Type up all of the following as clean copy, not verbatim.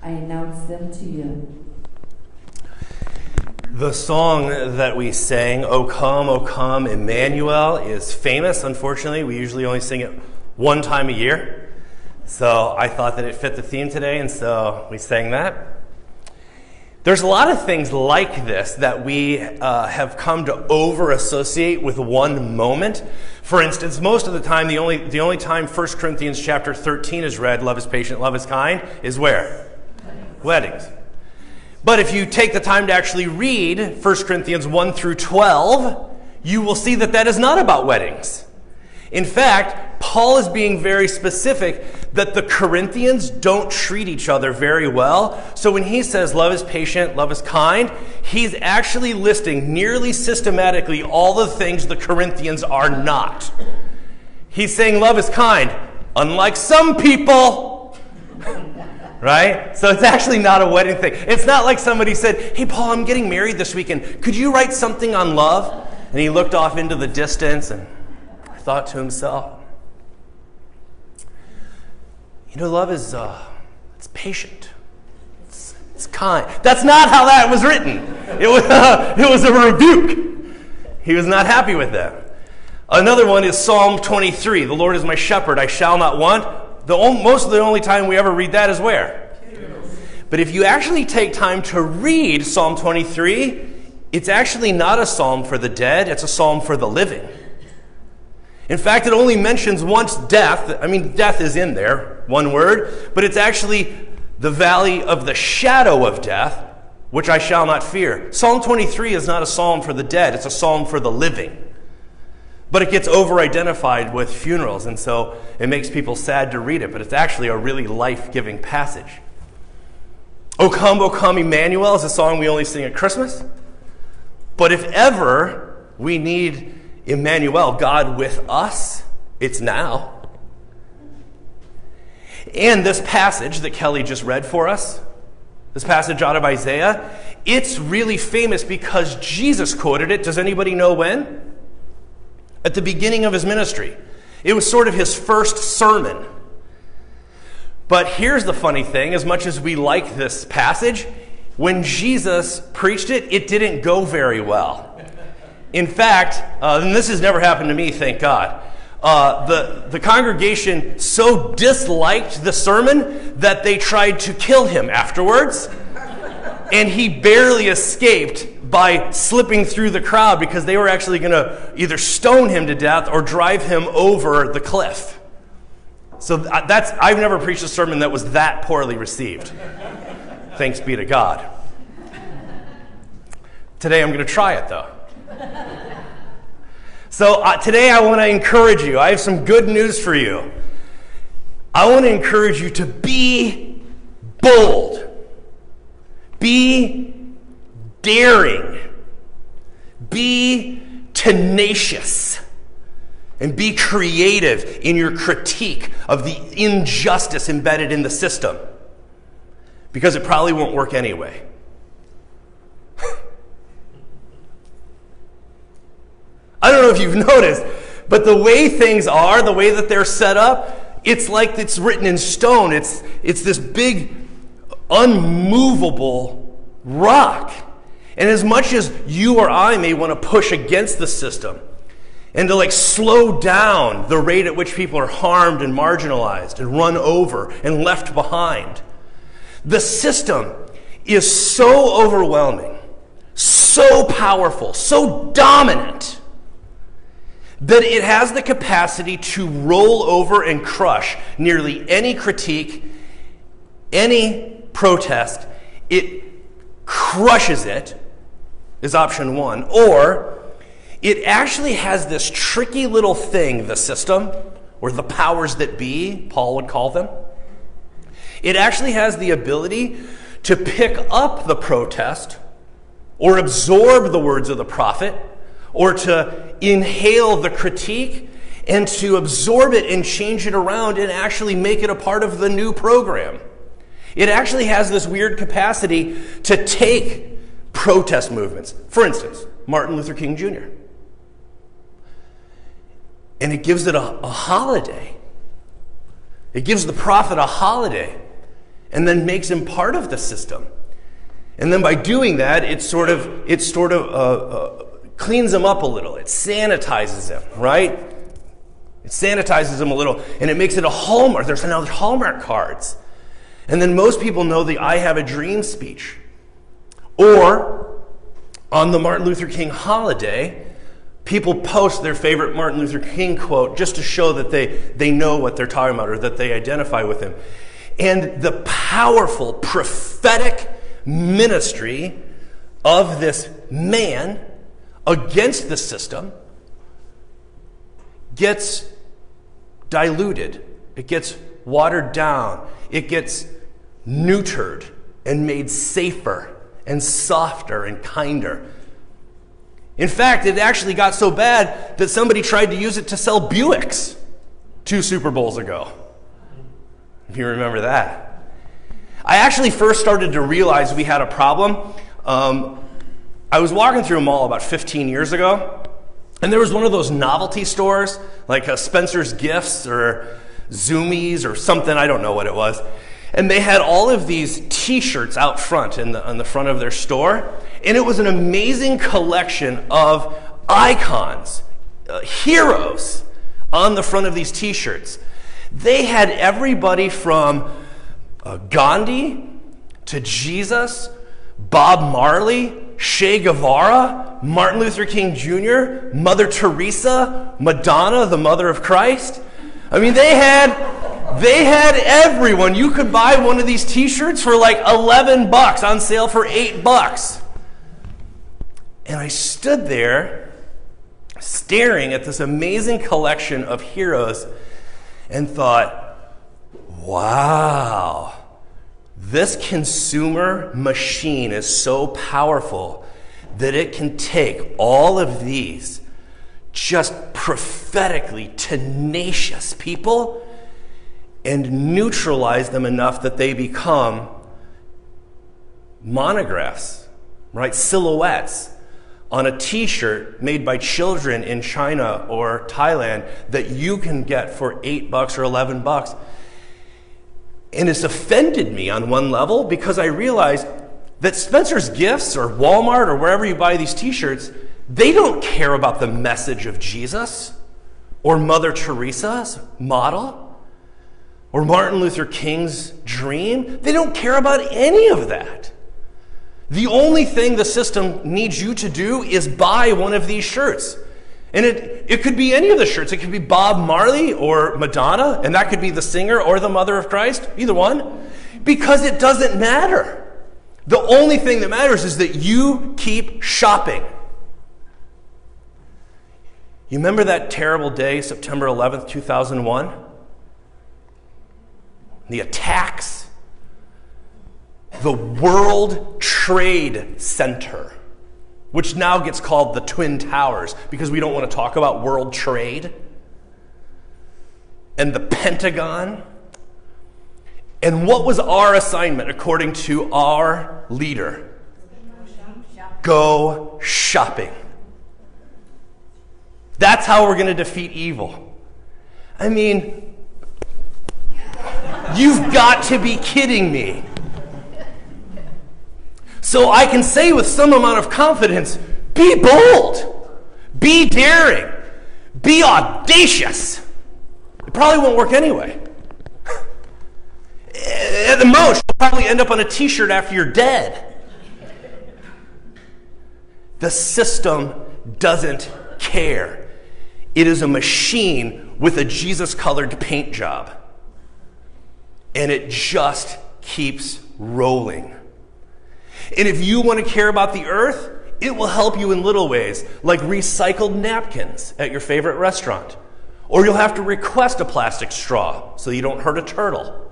I announce them to you. The song that we sang, O Come, Emmanuel, is famous. Unfortunately, we usually only sing it one time a year. So I thought that it fit the theme today, and so we sang that. There's a lot of things like this that we have come to over-associate with one moment. For instance, most of the time, the only time 1 Corinthians chapter 13 is read, love is patient, love is kind, is where? Weddings. But if you take the time to actually read 1 Corinthians 1 through 12, you will see that that is not about weddings. In fact, Paul is being very specific that the Corinthians don't treat each other very well. So when he says love is patient, love is kind, he's actually listing nearly systematically all the things the Corinthians are not. He's saying love is kind, unlike some people. Right? So it's actually not a wedding thing. It's not like somebody said, hey, Paul, I'm getting married this weekend. Could you write something on love? And he looked off into the distance and thought to himself, you know, love is it's patient. It's kind. That's not how that was written. It was a rebuke. He was not happy with that. Another one is Psalm 23. The Lord is my shepherd, I shall not want. Most of the only time we ever read that is where? But if you actually take time to read Psalm 23, it's actually not a psalm for the dead, it's a psalm for the living. In fact, it only mentions once death. I mean, death is in there, one word, but it's actually the valley of the shadow of death, which I shall not fear. Psalm 23 is not a psalm for the dead, it's a psalm for the living. But it gets over-identified with funerals, and so it makes people sad to read it, but it's actually a really life-giving passage. O Come, Emmanuel is a song we only sing at Christmas. But if ever we need Emmanuel, God with us, it's now. And this passage that Kelly just read for us, this passage out of Isaiah, it's really famous because Jesus quoted it. Does anybody know when? At the beginning of his ministry. It was sort of his first sermon. But here's the funny thing, as much as we like this passage, when Jesus preached it, it didn't go very well. In fact, and this has never happened to me, thank God, the congregation so disliked the sermon that they tried to kill him afterwards, and he barely escaped by slipping through the crowd because they were actually going to either stone him to death or drive him over the cliff. So I've never preached a sermon that was that poorly received. Thanks be to God. Today I'm going to try it though. So today I want to encourage you. I have some good news for you. I want to encourage you to be bold. Be daring. Be tenacious. And be creative in your critique of the injustice embedded in the system. Because it probably won't work anyway. I don't know if you've noticed, but the way things are, the way that they're set up, it's like it's written in stone. It's this big, unmovable rock. And as much as you or I may want to push against the system and to slow down the rate at which people are harmed and marginalized and run over and left behind, the system is so overwhelming, so powerful, so dominant, that it has the capacity to roll over and crush nearly any critique, any protest. It crushes it, is option one. Or it actually has this tricky little thing, the system, or the powers that be, Paul would call them. It actually has the ability to pick up the protest or absorb the words of the prophet or to inhale the critique and to absorb it and change it around and actually make it a part of the new program. It actually has this weird capacity to take protest movements. For instance, Martin Luther King Jr. And it gives it a holiday. It gives the prophet a holiday. and then makes him part of the system. And then by doing that, it sort of cleans him up a little. It sanitizes him, right? It sanitizes him a little, and it makes it a hallmark. There's now Hallmark cards. And then most people know the I Have a Dream speech. Or, on the Martin Luther King holiday, people post their favorite Martin Luther King quote just to show that they know what they're talking about or that they identify with him. And the powerful prophetic ministry of this man against the system gets diluted. It gets watered down. It gets neutered and made safer and softer and kinder. In fact, it actually got so bad that somebody tried to use it to sell Buicks 2 Super Bowls ago. If you remember that. I actually first started to realize we had a problem. I was walking through a mall about 15 years ago, and there was one of those novelty stores, like a Spencer's Gifts or Zoomies or something, I don't know what it was. And they had all of these t-shirts out front on the front of their store, and it was an amazing collection of icons, heroes on the front of these t-shirts. They had everybody from Gandhi to Jesus, Bob Marley, Che Guevara, Martin Luther King Jr., Mother Teresa, Madonna, the mother of Christ. I mean, they had everyone. You could buy one of these t-shirts for like $11, on sale for $8. And I stood there staring at this amazing collection of heroes and thought, wow, this consumer machine is so powerful that it can take all of these just prophetically tenacious people and neutralize them enough that they become monographs, right? Silhouettes on a t-shirt made by children in China or Thailand that you can get for $8 or $11. And it's offended me on one level because I realized that Spencer's Gifts or Walmart or wherever you buy these t-shirts, they don't care about the message of Jesus or Mother Teresa's model or Martin Luther King's dream. They don't care about any of that. The only thing the system needs you to do is buy one of these shirts. And it could be any of the shirts. It could be Bob Marley or Madonna, and that could be the singer or the mother of Christ, either one, because it doesn't matter. The only thing that matters is that you keep shopping. You remember that terrible day, September 11th, 2001? The attacks. The World Trade Center, which now gets called the Twin Towers because we don't want to talk about world trade, and the Pentagon. And what was our assignment according to our leader? Go shopping. That's how we're going to defeat evil. I mean, you've got to be kidding me. So I can say with some amount of confidence, be bold, be daring, be audacious. It probably won't work anyway. At the most, you'll probably end up on a t-shirt after you're dead. The system doesn't care. It is a machine with a Jesus-colored paint job. And it just keeps rolling. And if you want to care about the earth, it will help you in little ways, like recycled napkins at your favorite restaurant. Or you'll have to request a plastic straw so you don't hurt a turtle.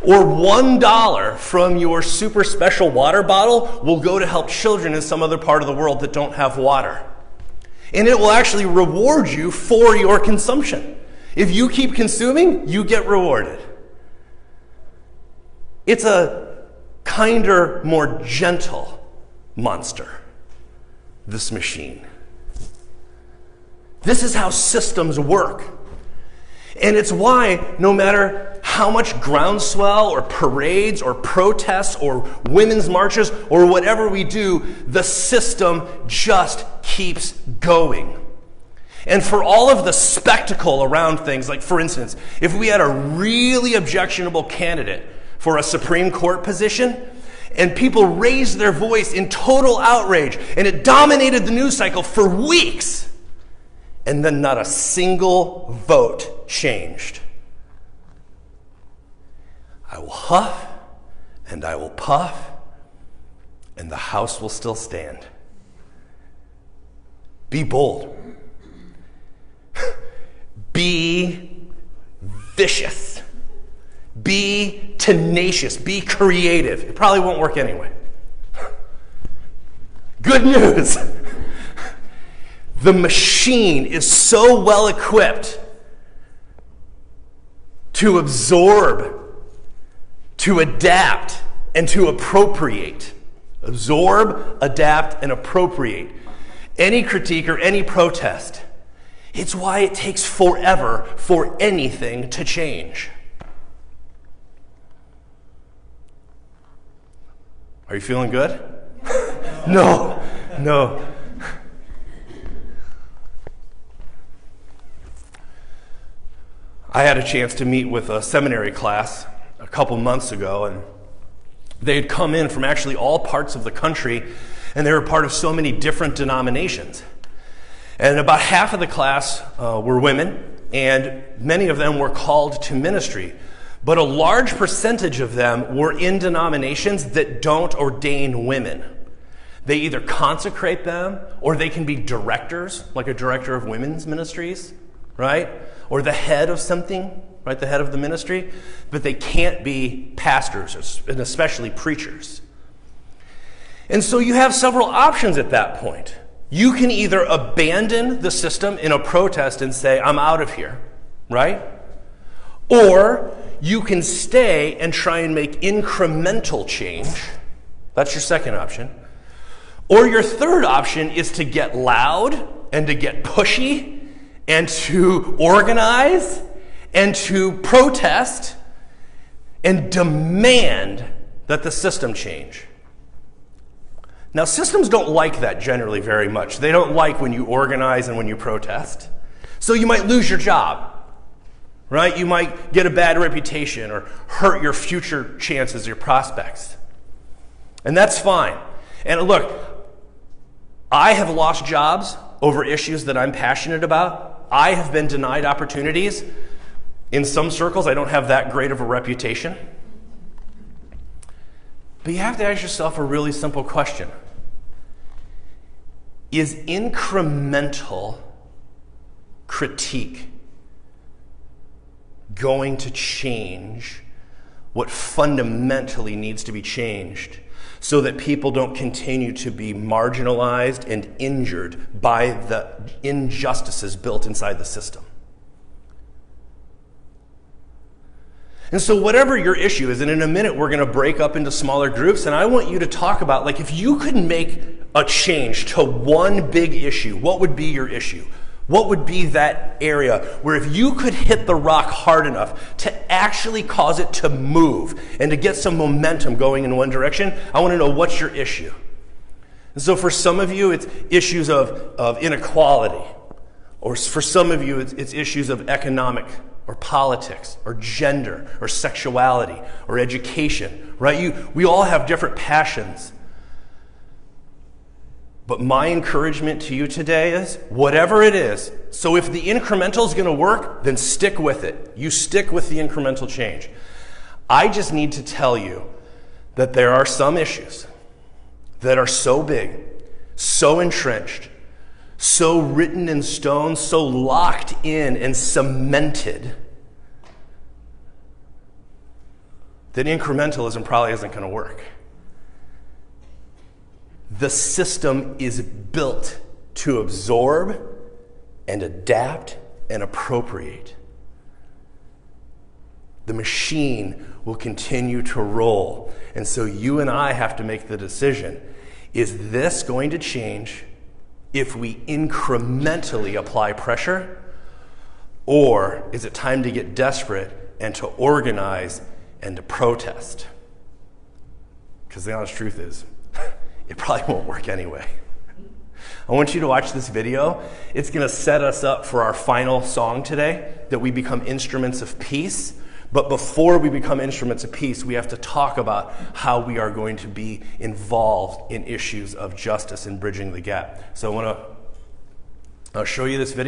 Or $1 from your super special water bottle will go to help children in some other part of the world that don't have water. And it will actually reward you for your consumption. If you keep consuming, you get rewarded. It's a kinder, more gentle monster, this machine. This is how systems work. And it's why no matter how much groundswell or parades or protests or women's marches or whatever we do, the system just keeps going. And for all of the spectacle around things, like for instance, if we had a really objectionable candidate for a Supreme Court position, and people raised their voice in total outrage, and it dominated the news cycle for weeks, and then not a single vote changed. I will huff, and I will puff, and the house will still stand. Be bold. Be vicious. Be tenacious. Be creative. It probably won't work anyway. Good news. The machine is so well equipped to absorb, to adapt, and to appropriate. Absorb, adapt, and appropriate any critique or any protest. It's why it takes forever for anything to change. Are you feeling good? No. I had a chance to meet with a seminary class a couple months ago, and they had come in from actually all parts of the country, and they were part of so many different denominations. And about half of the class were women, and many of them were called to ministry. But a large percentage of them were in denominations that don't ordain women. They either consecrate them, or they can be directors, like a director of women's ministries, right? Or the head of something, right? The head of the ministry. But they can't be pastors, and especially preachers. And so you have several options at that point. You can either abandon the system in a protest and say, I'm out of here, right? Or you can stay and try and make incremental change. That's your second option. Or your third option is to get loud and to get pushy and to organize and to protest and demand that the system change. Now, systems don't like that generally very much. They don't like when you organize and when you protest. So you might lose your job, right? You might get a bad reputation or hurt your future chances, your prospects. And that's fine. And look, I have lost jobs over issues that I'm passionate about. I have been denied opportunities. In some circles, I don't have that great of a reputation. But you have to ask yourself a really simple question. Is incremental critique going to change what fundamentally needs to be changed so that people don't continue to be marginalized and injured by the injustices built inside the system? And so whatever your issue is, and in a minute we're going to break up into smaller groups, and I want you to talk about, like, if you could make a change to one big issue, what would be your issue? What would be that area where if you could hit the rock hard enough to actually cause it to move and to get some momentum going in one direction? I want to know, what's your issue? And so for some of you, it's issues of inequality. Or for some of you, it's issues of economic or politics or gender or sexuality or education, right? We all have different passions. But my encouragement to you today is, whatever it is, so if the incremental is going to work, then stick with it. You stick with the incremental change. I just need to tell you that there are some issues that are so big, so entrenched, so written in stone, so locked in and cemented, that incrementalism probably isn't going to work. The system is built to absorb and adapt and appropriate. The machine will continue to roll. And so you and I have to make the decision, is this going to change if we incrementally apply pressure? Or is it time to get desperate and to organize and to protest. Because the honest truth is, it probably won't work anyway. I want you to watch this video. It's going to set us up for our final song today, that we become instruments of peace. But before we become instruments of peace, we have to talk about how we are going to be involved in issues of justice and bridging the gap. So I want to show you this video.